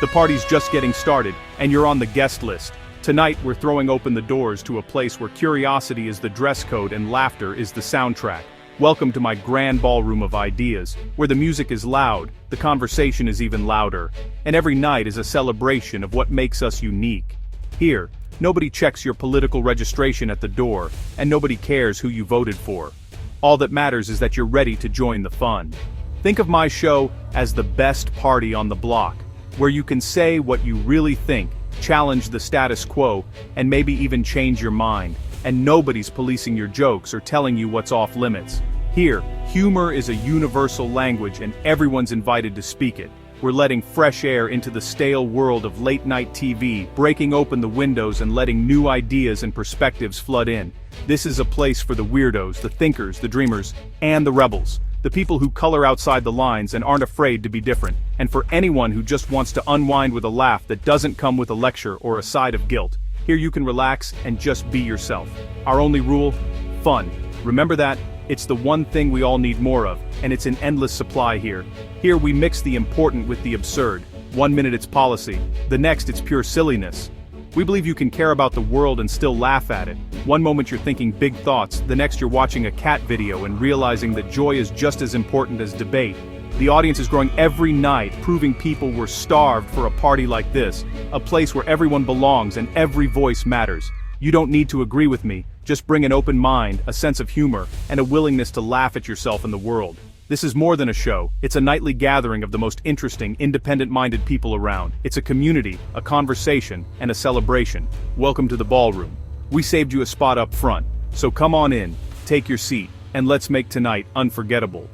The party's just getting started, and you're on the guest list. Tonight, we're throwing open the doors to a place where curiosity is the dress code and laughter is the soundtrack. Welcome to my grand ballroom of ideas, where the music is loud, the conversation is even louder, and every night is a celebration of what makes us unique. Here, nobody checks your political registration at the door, and nobody cares who you voted for. All that matters is that you're ready to join the fun. Think of my show as the best party on the block, where you can say what you really think, challenge the status quo, and maybe even change your mind, and nobody's policing your jokes or telling you what's off limits. Here, humor is a universal language and everyone's invited to speak it. We're letting fresh air into the stale world of late-night TV, breaking open the windows and letting new ideas and perspectives flood in. This is a place for the weirdos, the thinkers, the dreamers, and the rebels. The people who color outside the lines and aren't afraid to be different, and for anyone who just wants to unwind with a laugh that doesn't come with a lecture or a side of guilt. Here you can relax and just be yourself. Our only rule? Fun. Remember that? It's the one thing we all need more of, and it's an endless supply here. Here we mix the important with the absurd. 1 minute it's policy, the next it's pure silliness. We believe you can care about the world and still laugh at it. One moment you're thinking big thoughts, the next you're watching a cat video and realizing that joy is just as important as debate. The audience is growing every night, proving people were starved for a party like this, a place where everyone belongs and every voice matters. You don't need to agree with me, just bring an open mind, a sense of humor, and a willingness to laugh at yourself and the world. This is more than a show, it's a nightly gathering of the most interesting, independent-minded people around. It's a community, a conversation, and a celebration. Welcome to the ballroom. We saved you a spot up front, so come on in, take your seat, and let's make tonight unforgettable.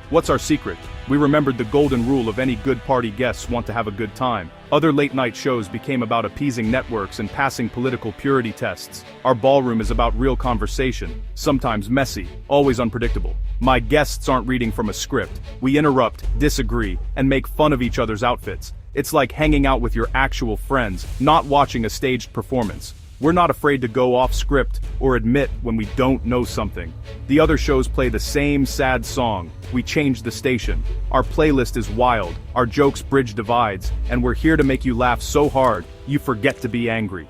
What's our secret? We remembered the golden rule of any good party guests want to have a good time. Other late-night shows became about appeasing networks and passing political purity tests. Our ballroom is about real conversation, sometimes messy, always unpredictable. My guests aren't reading from a script. We interrupt, disagree, and make fun of each other's outfits. It's like hanging out with your actual friends, not watching a staged performance. We're not afraid to go off script or admit when we don't know something. The other shows play the same sad song. We change the station. Our playlist is wild, our jokes bridge divides, and we're here to make you laugh so hard, you forget to be angry.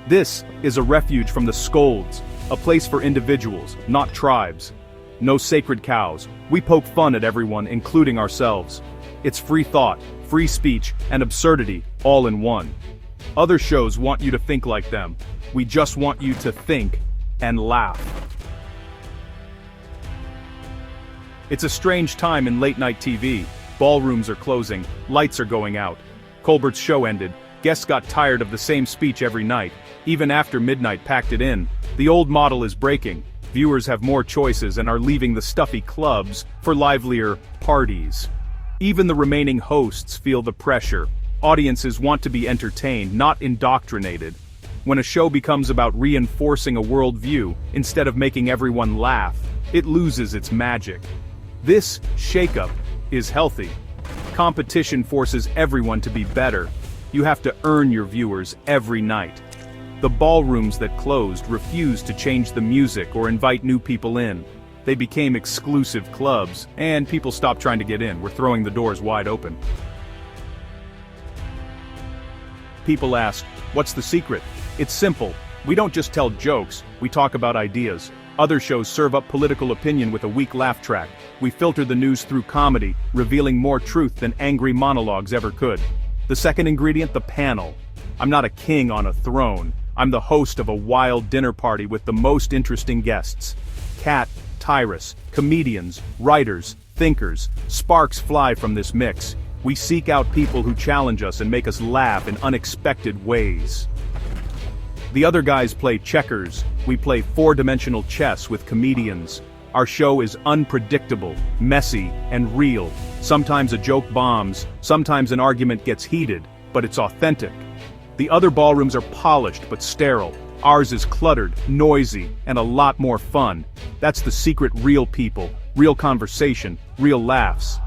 This is a refuge from the scolds, a place for individuals, not tribes. No sacred cows. We poke fun at everyone, including ourselves. It's free thought, free speech, and absurdity, all in one. Other shows want you to think like them. We just want you to think and laugh. It's a strange time in late-night TV. Ballrooms are closing, lights are going out. Colbert's show ended. Guests got tired of the same speech every night. Even after midnight packed it in. The old model is breaking. Viewers have more choices and are leaving the stuffy clubs for livelier parties. Even the remaining hosts feel the pressure. Audiences want to be entertained, not indoctrinated. When a show becomes about reinforcing a worldview, instead of making everyone laugh, it loses its magic. This shakeup is healthy. Competition forces everyone to be better. You have to earn your viewers every night. The ballrooms that closed refused to change the music or invite new people in. They became exclusive clubs, and people stopped trying to get in. We're throwing the doors wide open. People ask, what's the secret? It's simple. We don't just tell jokes, we talk about ideas. Other shows serve up political opinion with a weak laugh track. We filter the news through comedy, revealing more truth than angry monologues ever could. The second ingredient, the panel. I'm not a king on a throne. I'm the host of a wild dinner party with the most interesting guests. Cat, Tyrus, comedians, writers, thinkers. Sparks fly from this mix. We seek out people who challenge us and make us laugh in unexpected ways. The other guys play checkers. We play four-dimensional chess with comedians. Our show is unpredictable, messy, and real. Sometimes a joke bombs, sometimes an argument gets heated, but it's authentic. The other ballrooms are polished but sterile. Ours is cluttered, noisy, and a lot more fun. That's the secret: real people, real conversation, real laughs.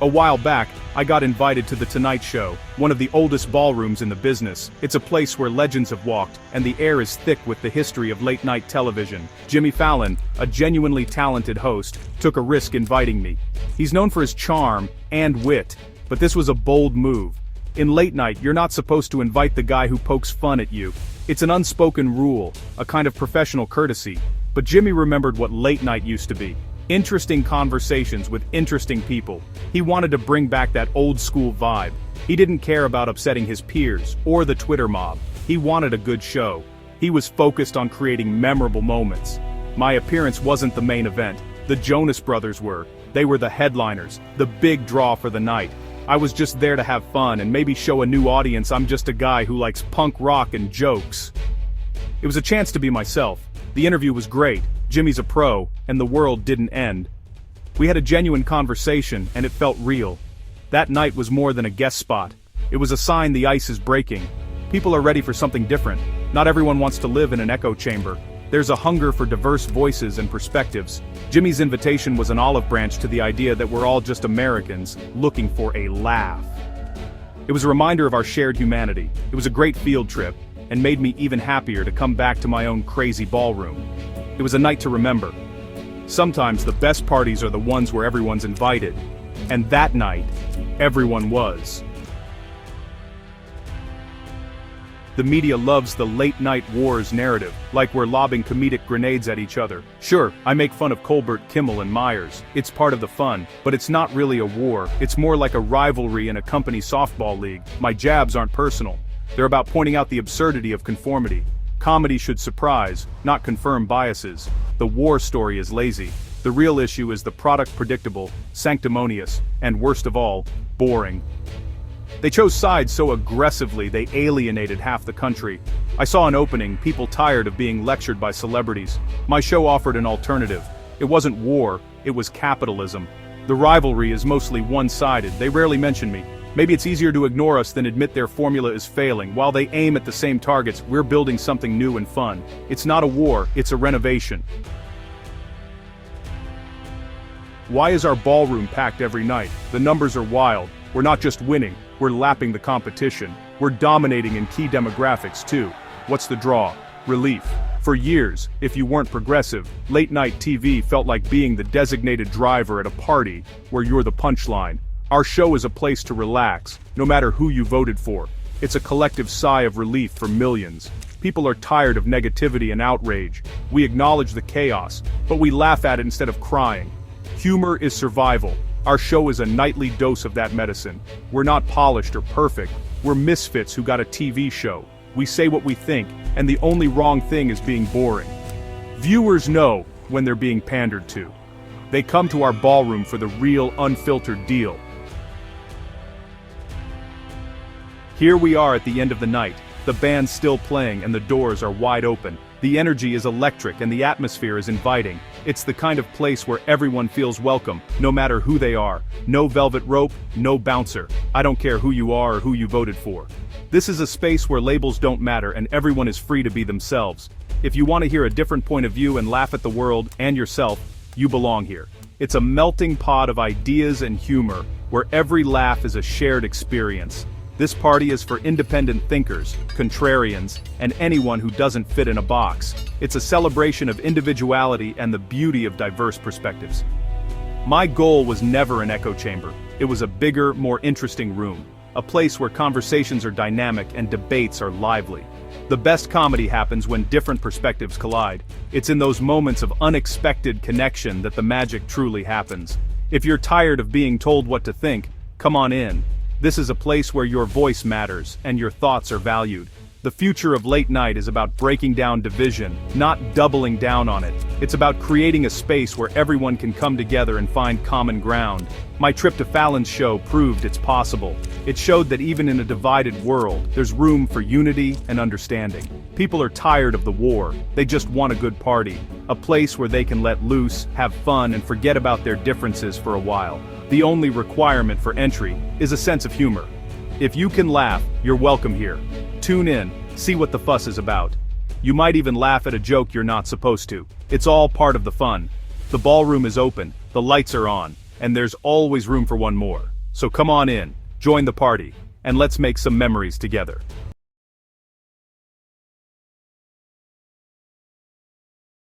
A while back, I got invited to The Tonight Show, one of the oldest ballrooms in the business. It's a place where legends have walked, and the air is thick with the history of late-night television. Jimmy Fallon, a genuinely talented host, took a risk inviting me. He's known for his charm and wit, but this was a bold move. In late night, you're not supposed to invite the guy who pokes fun at you. It's an unspoken rule, a kind of professional courtesy. But Jimmy remembered what late night used to be. Interesting conversations with interesting people. He wanted to bring back that old school vibe. He didn't care about upsetting his peers or the Twitter mob. He wanted a good show. He was focused on creating memorable moments. My appearance wasn't the main event. The Jonas Brothers were. They were the headliners, the big draw for the night. I was just there to have fun and maybe show a new audience I'm just a guy who likes punk rock and jokes. It was a chance to be myself. The interview was great. Jimmy's a pro, and the world didn't end. We had a genuine conversation, and it felt real. That night was more than a guest spot. It was a sign the ice is breaking. People are ready for something different. Not everyone wants to live in an echo chamber. There's a hunger for diverse voices and perspectives. Jimmy's invitation was an olive branch to the idea that we're all just Americans, looking for a laugh. It was a reminder of our shared humanity. It was a great field trip, and made me even happier to come back to my own crazy ballroom. It was a night to remember. Sometimes the best parties are the ones where everyone's invited. And that night, everyone was. The media loves the late-night wars narrative, like we're lobbing comedic grenades at each other. Sure, I make fun of Colbert, Kimmel, and Myers. It's part of the fun, but it's not really a war. It's more like a rivalry in a company softball league. My jabs aren't personal. They're about pointing out the absurdity of conformity. Comedy should surprise, not confirm biases. The war story is lazy. The real issue is the product predictable, sanctimonious, and worst of all, boring. They chose sides so aggressively they alienated half the country. I saw an opening, people tired of being lectured by celebrities. My show offered an alternative. It wasn't war, it was capitalism. The rivalry is mostly one-sided, they rarely mention me. Maybe it's easier to ignore us than admit their formula is failing. While they aim at the same targets, we're building something new and fun. It's not a war, it's a renovation. Why is our ballroom packed every night? The numbers are wild. We're not just winning, we're lapping the competition. We're dominating in key demographics too. What's the draw? Relief. For years, if you weren't progressive, late-night TV felt like being the designated driver at a party where you're the punchline. Our show is a place to relax, no matter who you voted for. It's a collective sigh of relief for millions. People are tired of negativity and outrage. We acknowledge the chaos, but we laugh at it instead of crying. Humor is survival. Our show is a nightly dose of that medicine. We're not polished or perfect. We're misfits who got a TV show. We say what we think, and the only wrong thing is being boring. Viewers know when they're being pandered to. They come to our ballroom for the real, unfiltered deal. Here we are at the end of the night. The band's still playing and the doors are wide open. The energy is electric and the atmosphere is inviting. It's the kind of place where everyone feels welcome, no matter who they are. No velvet rope, no bouncer. I don't care who you are or who you voted for. This is a space where labels don't matter and everyone is free to be themselves. If you want to hear a different point of view and laugh at the world and yourself, you belong here. It's a melting pot of ideas and humor, where every laugh is a shared experience. This party is for independent thinkers, contrarians, and anyone who doesn't fit in a box. It's a celebration of individuality and the beauty of diverse perspectives. My goal was never an echo chamber. It was a bigger, more interesting room. A place where conversations are dynamic and debates are lively. The best comedy happens when different perspectives collide. It's in those moments of unexpected connection that the magic truly happens. If you're tired of being told what to think, come on in. This is a place where your voice matters and your thoughts are valued. The future of late night is about breaking down division, not doubling down on it. It's about creating a space where everyone can come together and find common ground. My trip to Fallon's show proved it's possible. It showed that even in a divided world, there's room for unity and understanding. People are tired of the war. They just want a good party. A place where they can let loose, have fun, and forget about their differences for a while. The only requirement for entry is a sense of humor. If you can laugh, you're welcome here. Tune in, see what the fuss is about. You might even laugh at a joke you're not supposed to. It's all part of the fun. The ballroom is open, the lights are on, and there's always room for one more. So come on in, join the party, and let's make some memories together.